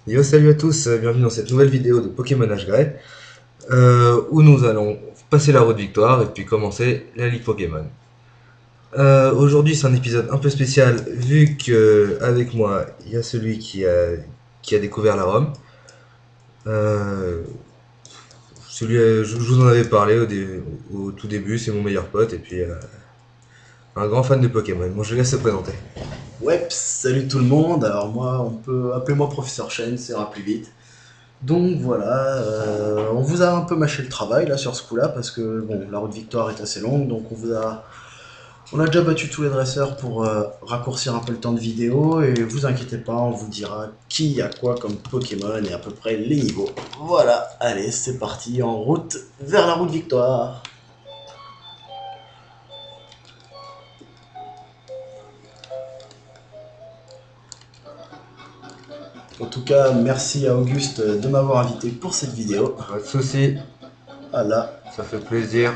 Yo, salut à tous, bienvenue dans cette nouvelle vidéo de Pokémon HGRE, où nous allons passer la route victoire et puis commencer la Ligue Pokémon. Aujourd'hui c'est un épisode un peu spécial vu que avec moi il y a celui qui a découvert la Rome. Euh, je vous en avais parlé au tout début, c'est mon meilleur pote et puis un grand fan de Pokémon. Bon, je vais laisse se présenter. Ouais, salut tout le monde. Alors moi, on peut appeler moi Professeur Chen, ça ira plus vite. Donc voilà, on vous a un peu mâché le travail là sur ce coup-là parce que bon, la route victoire est assez longue, donc on a déjà battu tous les dresseurs pour raccourcir un peu le temps de vidéo et vous inquiétez pas, on vous dira qui a quoi comme Pokémon et à peu près les niveaux. Voilà, allez, c'est parti en route vers la route victoire. En tout cas, merci à Auguste de m'avoir invité pour cette vidéo. Pas de soucis, Voilà. ça fait plaisir.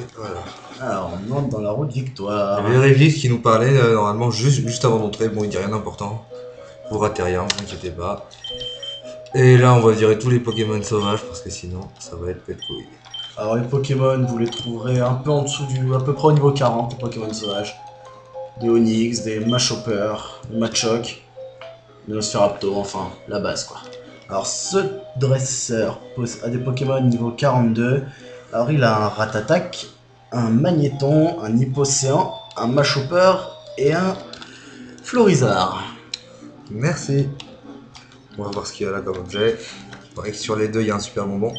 Et voilà. Alors, on entre dans la route Il y victoire. avait Régis qui nous parlait normalement juste avant d'entrer. Bon, il dit rien d'important. Vous ratez rien, vous inquiétez pas. Et là, on va virer tous les Pokémon sauvages parce que sinon, ça va être pète couille. Alors, les Pokémon, vous les trouverez un peu en dessous à peu près au niveau 40, les Pokémon sauvages. Des Onix, des Machopper, des Machoke, des Nosferaptor, enfin, la base quoi. Alors, ce dresseur a des Pokémon niveau 42. Alors, il a un Ratatak, un Magnéton, un Hippocéan, un Machopper et un Florizard. Merci. On va voir ce qu'il y a là comme objet. Il paraît que sur les deux, il y a un super bonbon.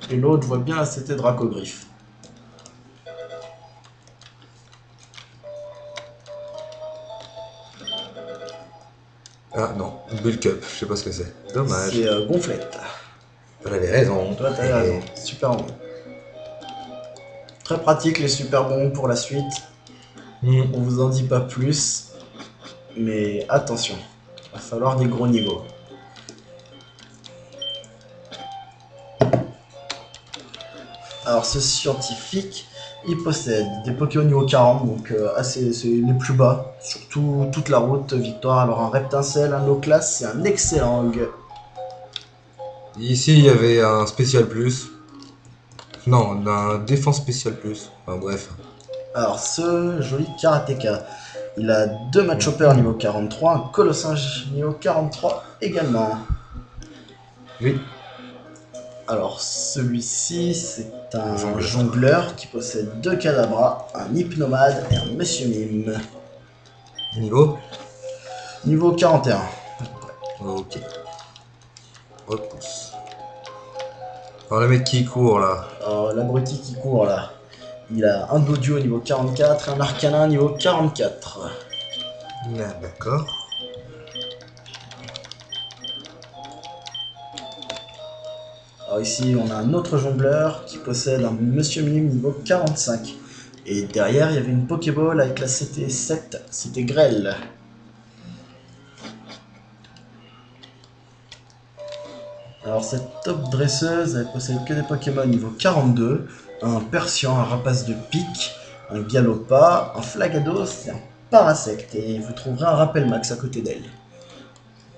Et l'autre, je vois bien la CT Dracogriffe. Ah non, Bulk-Up, je sais pas ce que c'est. Dommage. C'est Gonflette. Elle avait raison. Toi, t'as raison. Super bon. Très pratique les super bons pour la suite. On vous en dit pas plus. Mais attention, va falloir des gros niveaux. Alors ce scientifique, il possède des Pokémon niveau 40, donc c'est les plus bas, surtout toute la route victoire. Alors un Reptincelle, un Oclas et un Excellang. Ici, il y avait un spécial plus. Non, un défense spécial plus. Enfin bref. Alors ce joli Karateka, il a deux Machopper niveau 43, un Colossinge niveau 43 également. Oui. Alors celui-ci, c'est un jongleur qui possède deux Kadabra, un Hypnomade et un Monsieur Mime. Niveau. Niveau 41. Ok. Repousse. Alors le mec qui court là. Alors l'abruti qui court là, il a un Dodio niveau 44 et un Arcanin niveau 44. Ah, d'accord. Alors ici, on a un autre jongleur qui possède un Monsieur Mime niveau 45. Et derrière, il y avait une Pokéball avec la CT7, c'était Grêle. Alors cette top dresseuse, elle possède que des Pokémon niveau 42, un Persian, un Rapace de pique, un Galopa, un Flagados et un Parasect. Et vous trouverez un Rappel Max à côté d'elle.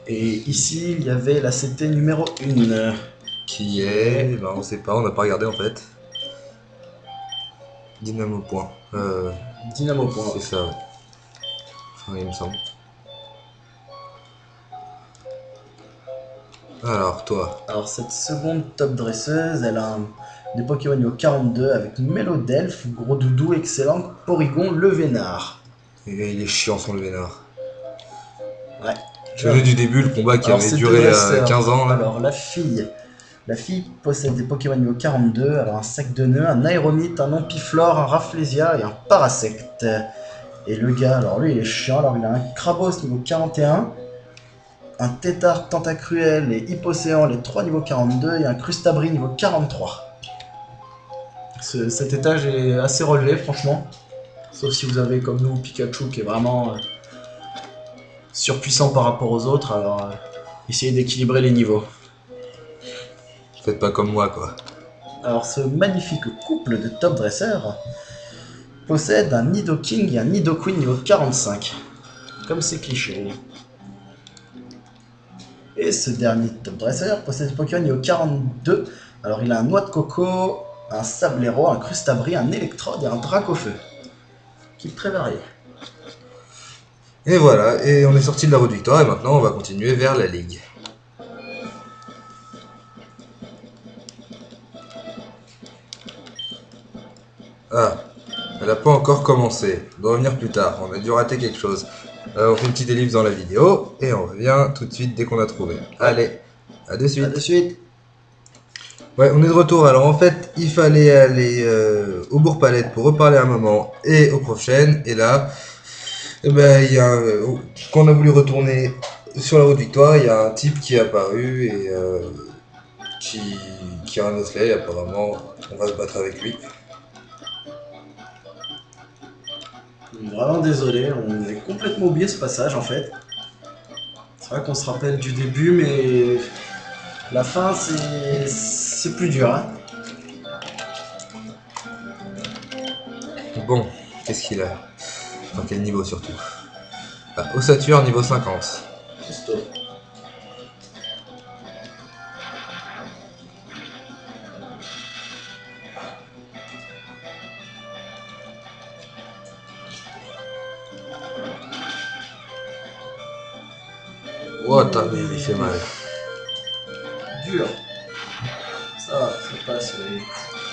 Et ici, il y avait la CT numéro 1. Qui est. Ben on sait pas, on n'a pas regardé en fait. Dynamo Point. Dynamo Point. C'est ça, ouais. Enfin, il me semble. Alors, toi. Alors cette seconde top dresseuse, elle a des Pokémon niveau 42 avec Mélodelph, Gros Doudou, Excellent, Porygon, Le Vénard. Et il est chiant son le vénard. Ouais. Je venais du début, le combat qui Alors, avait c'est duré deux dresseurs. 15 ans. Là. Alors la fille possède des Pokémon niveau 42, alors un sac de nœuds, un Aéromite, un Ampiflore, un Rafflesia et un Parasect. Et le gars, alors lui il est chiant, alors il a un Krabos niveau 41, un Tétard Tentacruel et Hippocéan, les 3 niveau 42, et un Crustabri niveau 43. Cet étage est assez relevé franchement, sauf si vous avez comme nous Pikachu qui est vraiment surpuissant par rapport aux autres, alors essayez d'équilibrer les niveaux. Faites pas comme moi, quoi. Alors ce magnifique couple de top dresseurs possède un Nidoking et un Nidoqueen niveau 45. Comme c'est cliché. Et ce dernier top dresser possède des Pokémon niveau 42. Alors il a un noix de coco, un sablero, un crustabri, un électrode et un dracofeu. Qui est très varié. Et voilà, et on est sorti de la route victoire et maintenant on va continuer vers la ligue. Ah, elle n'a pas encore commencé. On doit revenir plus tard, on a dû rater quelque chose. On fait une petite ellipse dans la vidéo et on revient tout de suite dès qu'on a trouvé. Allez, à de A suite. de suite. Ouais, on est de retour. Alors en fait, il fallait aller au Bourg-Palette pour reparler à maman et aux prochaines. Et là, eh ben, quand on a voulu retourner sur la route victoire, il y a un type qui est apparu et qui, qui a un osselet. Apparemment, on va se battre avec lui. Vraiment désolé, on avait complètement oublié ce passage en fait. C'est vrai qu'on se rappelle du début, mais la fin c'est plus dur. Hein. Bon, qu'est-ce qu'il a? Dans quel niveau surtout? Ah, ossature niveau 50. Costaud. Oh, ta mère, il fait mal. Dur. Ça passe. Oui.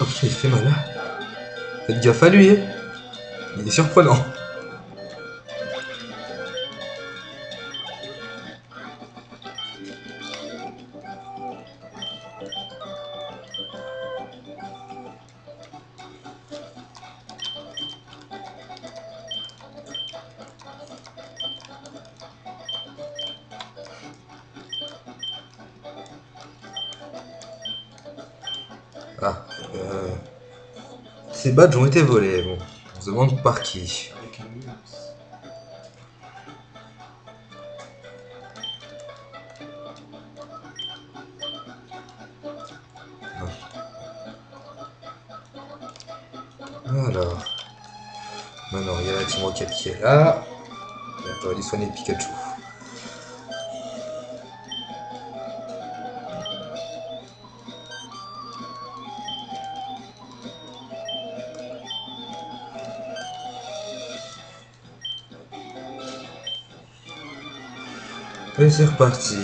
Oh putain, il fait mal là. Faites gaffe à lui, hein. Il est surprenant. Ah, ces badges ont été volés. Bon, on se demande par qui. Avec un nuance. Alors, maintenant il y a la Team Rocket qui est là. J'aurais dû soigner le Pikachu. Et c'est reparti.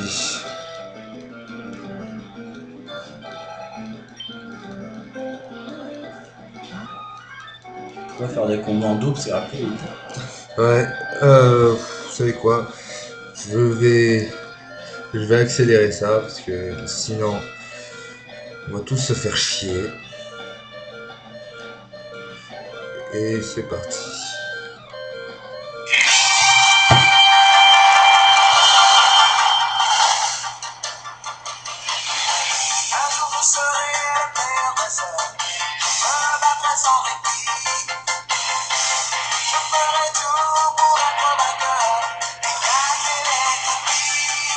On va faire des combats en double, c'est rapide. Ouais, vous savez quoi? Je vais, je vais accélérer ça parce que sinon on va tous se faire chier. Et c'est parti. Un jour vous serez l'éternel, me battrai sans répit. Je ferai tout pour être vainqueur et gagner les défis.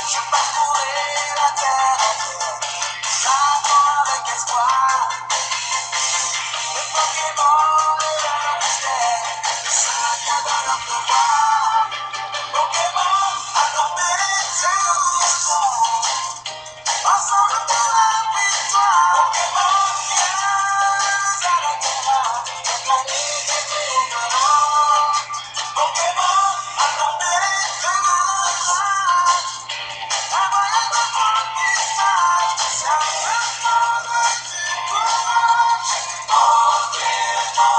Je parcourrai la terre entière, j'attends avec espoir. Les Pokémon et leurs mystères, chacun dans leur pouvoir. Pokémon, adoptez tous. Ensemble pour la victoire. Pokémon, viens à la terre, gagner des tournois. Pokémon, attendez tous. Un voyage d'apprentissage, simplement du courage. Pokémon,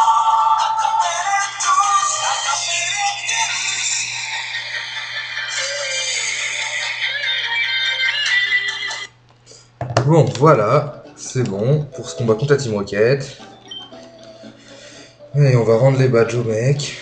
attendez tous, attendez tous. Bon, voilà, c'est bon pour ce combat contre la Team Rocket. Et on va rendre les badges au mec.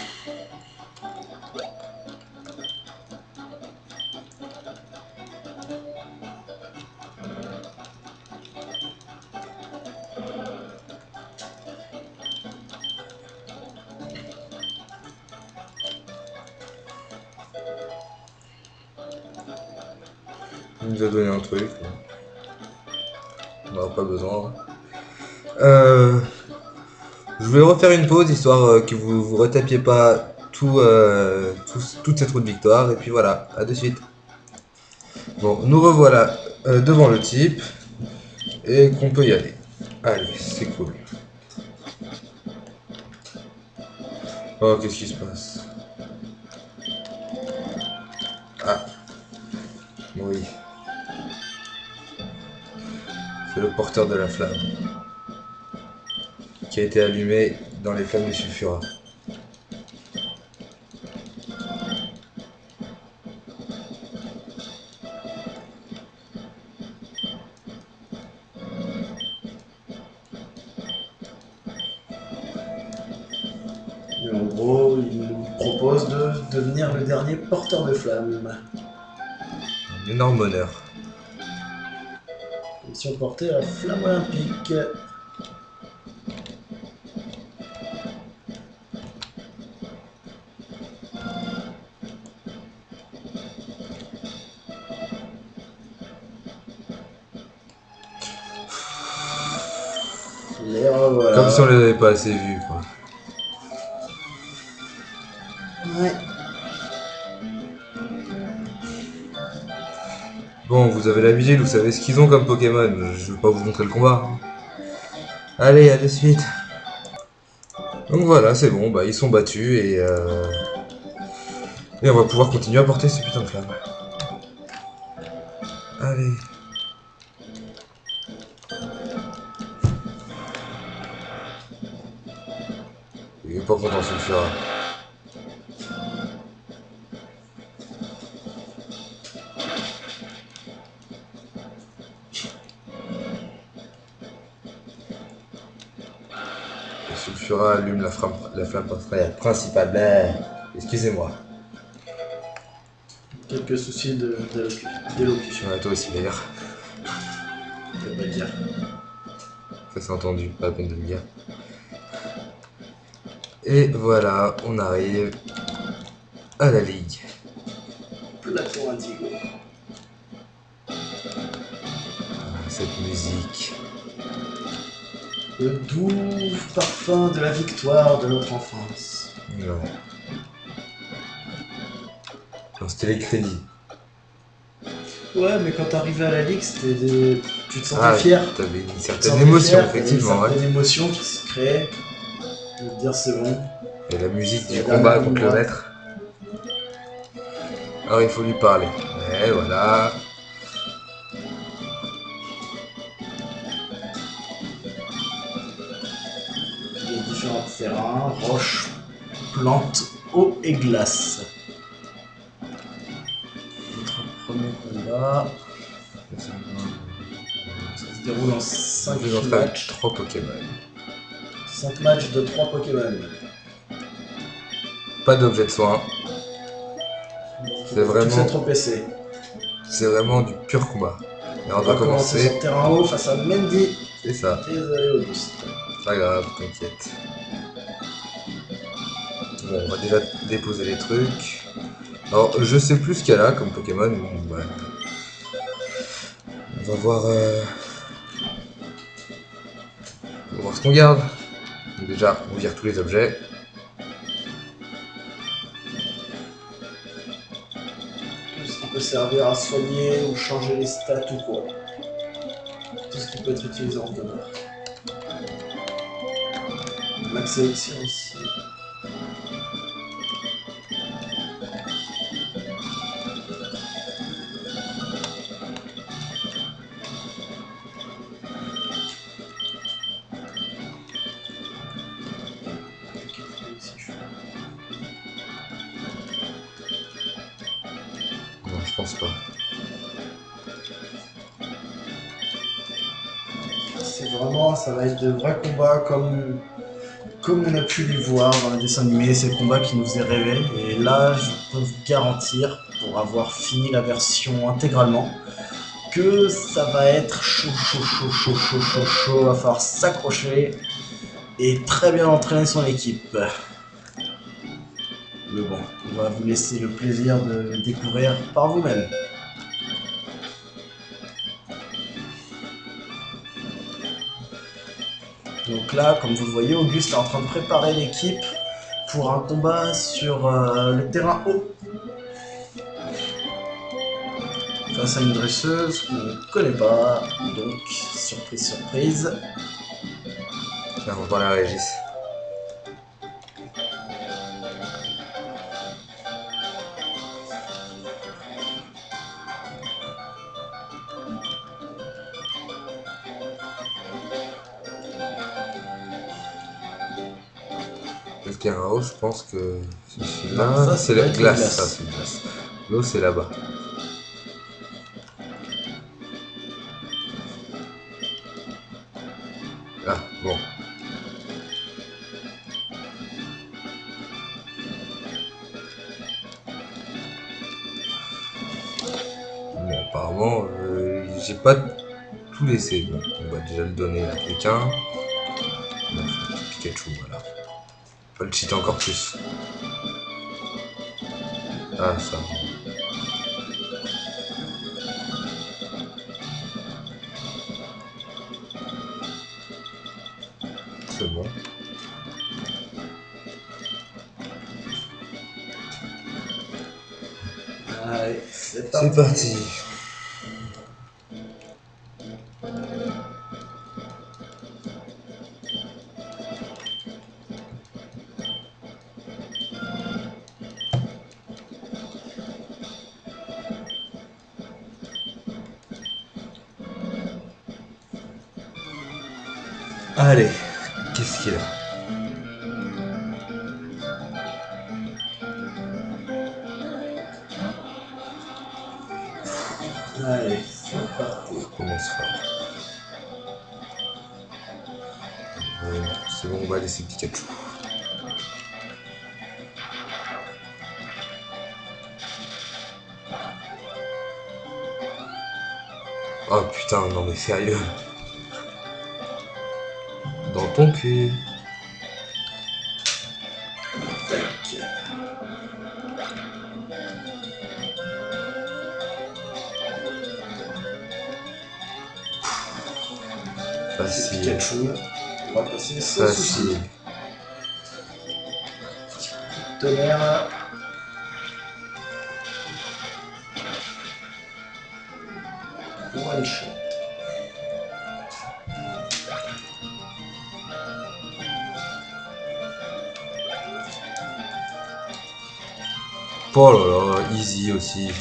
Il nous a donné un truc. On n'aura pas besoin. Je vais refaire une pause histoire que vous retapiez pas toute cette route de victoire. Et puis voilà, à de suite. Bon, nous revoilà devant le type et qu'on peut y aller. Allez, c'est cool. Oh, qu'est-ce qui se passe? Ah, oui. C'est le porteur de la flamme qui a été allumé dans les flammes du sulfurat. Et en gros, il nous propose de devenir le dernier porteur de flamme. Un énorme honneur. Mission portée à la flamme olympique. Et voilà. Comme si on les avait pas assez vus, quoi. Ouais. Bon, vous avez l'habitude, vous savez ce qu'ils ont comme Pokémon. Je vais pas vous montrer le combat. Hein. Allez, à de suite. Donc voilà, c'est bon, bah ils sont battus et on va pouvoir continuer à porter ces putains de flammes. Allez. Il est pas content Sulfurat. Le Sulfurat allume la flamme principale. Excusez-moi. Quelques soucis d'élocution. Ouais, toi aussi d'ailleurs. Je vais pas le dire. Ça s'est entendu, pas la peine de le dire. Et voilà, on arrive à la ligue. Platon Indigo. Ah, cette musique. Le doux parfum de la victoire de notre enfance. Ouais. Non, c'était les crédits. Ouais, mais quand t'arrivais à la ligue, tu te sentais fier. T'avais une Tu te certaine sentais émotion, fier, effectivement. t'avais une Ouais. certaine émotion qui se créait. De te dire c'est bon. Et la musique du C'est combat la contre le dernière maître. Alors il faut lui parler. Ouais, voilà. Les différents terrains, roches, plantes, eau et glace. Notre premier combat. Ça se déroule en 5 Vous entraînez matchs. 3 Pokémon. 5 matchs de 3 Pokémon. Pas d'objet de soin. C'est vraiment- Tous être au PC. C'est vraiment du pur combat. Et on On va va commencer commencer. sur terrain haut face à Mendy. C'est ça. Désolé Auguste. Pas grave, t'inquiète. Bon, on va déjà déposer les trucs. Alors, je sais plus ce qu'il y a là comme Pokémon. Bon, bah, on va voir. On va voir ce qu'on garde. Donc déjà, on vire tous les objets. Tout ce qui peut servir à soigner ou changer les stats ou quoi. Tout ce qui peut être utilisé en demeure. Max Elixir aussi. Non, je pense pas. C'est vraiment, ça va être de vrais combats comme on a pu les voir dans les dessins animés, ces combats qui nous faisaient rêver. Et là, je peux vous garantir, pour avoir fini la version intégralement, que ça va être chaud, va falloir s'accrocher et très bien entraîner son équipe. Mais bon, on va vous laisser le plaisir de le découvrir par vous-même. Donc là, comme vous le voyez, Auguste est en train de préparer l'équipe pour un combat sur le terrain haut. face à une dresseuse qu'on ne connaît pas. Donc, surprise, surprise. Tiens, on va parler à Régis. Le terreau, je pense que c'est Non, celui-là. ça, C'est doit la être glace, la glace. ça, c'est glace. L'eau, c'est là-bas. Ah, bon. Bon, apparemment, j'ai pas tout laissé. Bon, on va déjà le donner à quelqu'un. Bon, Pikachu, voilà. On va le cheater encore plus. Ah, ça. C'est bon. Allez, c'est C'est parti. Allez, qu'est-ce qu'il a? Allez, c'est parti. On commence fort. C'est bon, on va laisser Pikachu. Oh putain, non mais sérieux. Dans ton cul. Tac. Facile. Pikachu. On va passer sans souci. Facile. Tonnerre. One shot. Oh là là, easy aussi.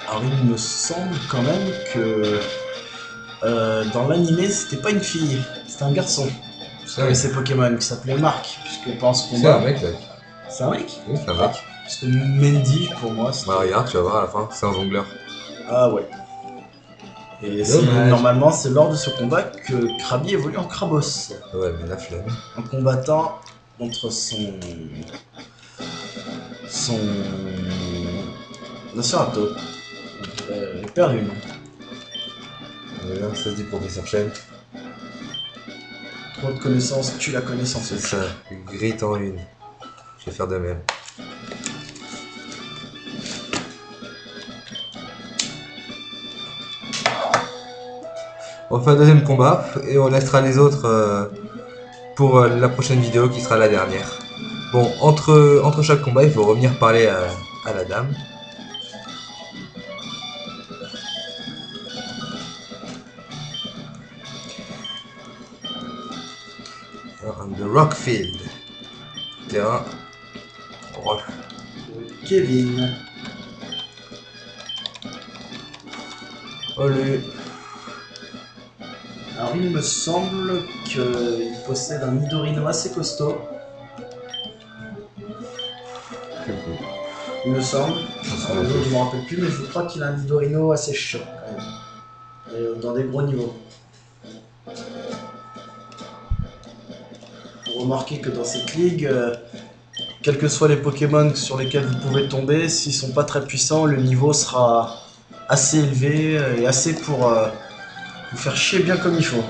Alors il me semble quand même que dans l'animé c'était pas une fille, c'était un garçon. C'est Avec un ses Pokémon qui s'appelait Marc, puisque pendant ce C'est combat. un mec là. C'est un mec. Oui, c'est un mec. Parce que Mendy pour moi c'était. Bah regarde, tu vas voir à la fin, c'est un jongleur. Ah ouais. Et Dommage. normalement c'est lors de ce combat que Krabi évolue en Krabos. Ouais, mais la flemme. En combattant contre son. Son. Nocerato. J'ai perdu le nom. Voilà, ça se dit professeur Chen. Trop de connaissances, tue la connaissance. C'est ça, grite en une. Je vais faire de même. On fait un deuxième combat et on laissera les autres pour la prochaine vidéo qui sera la dernière. Bon, entre chaque combat, il faut revenir parler à la dame. On the Rockfield. Terrain. Rock. Kevin. Oh lui. Alors il me semble qu'il possède un Nidorino assez costaud. Il me semble. Je me rappelle plus, mais je crois qu'il a un Nidorino assez chaud quand même. Et dans des gros niveaux. Vous remarquez que dans cette ligue, quels que soient les Pokémon sur lesquels vous pouvez tomber, s'ils sont pas très puissants, le niveau sera assez élevé et assez pour vous faire chier bien comme il faut.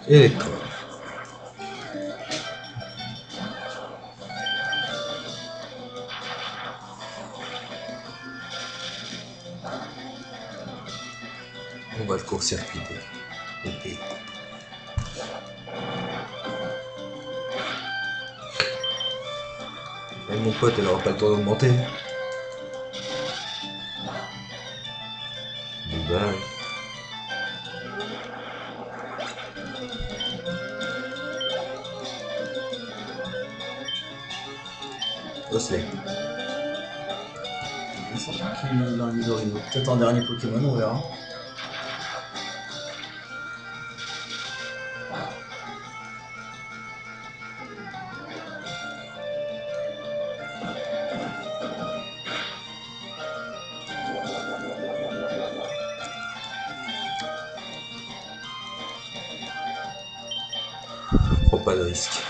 Électro. On va le court-circuiter. Ok. Et mon pote, il aura pas le temps d'augmenter. Bye. Osley. Il semble qu'il a un Nidorino. Peut-être un dernier Pokémon, on verra. Prends pas de risque.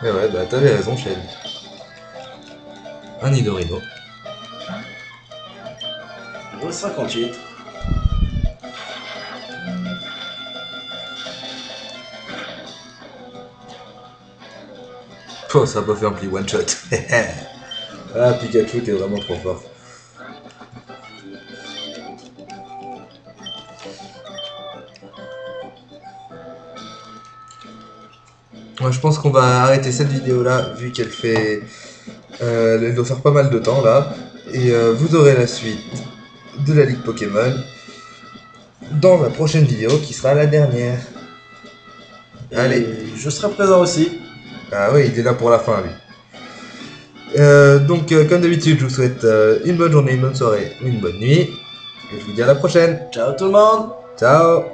Et ouais, bah t'avais raison, Shane. Un Nidorino. Niveau 58. Oh, ça a pas fait un pli one shot. Ah, Pikachu, t'es vraiment trop fort. Moi, je pense qu'on va arrêter cette vidéo là, vu qu'elle fait. Elle doit faire pas mal de temps là. Et vous aurez la suite de la Ligue Pokémon dans la prochaine vidéo qui sera la dernière. Allez. Et je serai présent aussi. Ah oui, il est là pour la fin lui. Donc, comme d'habitude, je vous souhaite une bonne journée, une bonne soirée ou une bonne nuit. Et je vous dis à la prochaine. Ciao tout le monde. Ciao.